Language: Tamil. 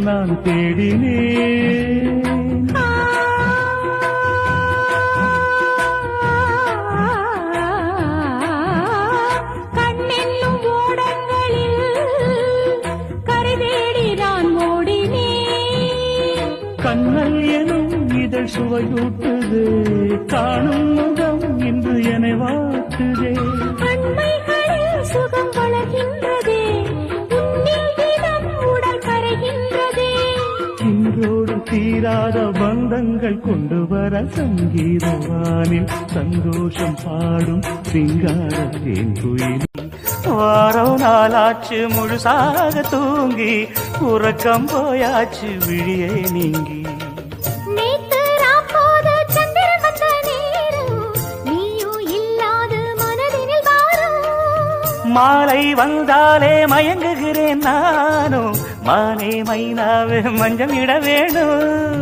நான் தேடினேன். கண்ணென்னும் ஓடங்களில் கரைதேடி நான் ஓடினேன். கண்ணல் எனும் இதழ் சுவையூட்டுது, காணும் முகம் இன்று என்னை வாட்டுதே. கண்மைகளில் சுகம் வளர்கின்றதே, உன்னில் தினம் உடல் கரைகின்றதே. இன்றோடு தீராத பந்தங்கள் கொண்டு வர சங்கீதவானில் சந்தோஷம் பாடும் சிங்கார தேன்குயிலி. வாரம் நாளாச்சு முழுசாக தூங்கி, உறக்கம் போயாச்சு விழியே நீங்கி. நேத்து ராப்போது சந்திரன் வந்த நேரம், நீயோ இல்லாது மனதினில் பாரம். மாலை வந்தாலே மயங்குகிறேன் நானும், மானே மைனாவே மஞ்சம் இட வேணும்.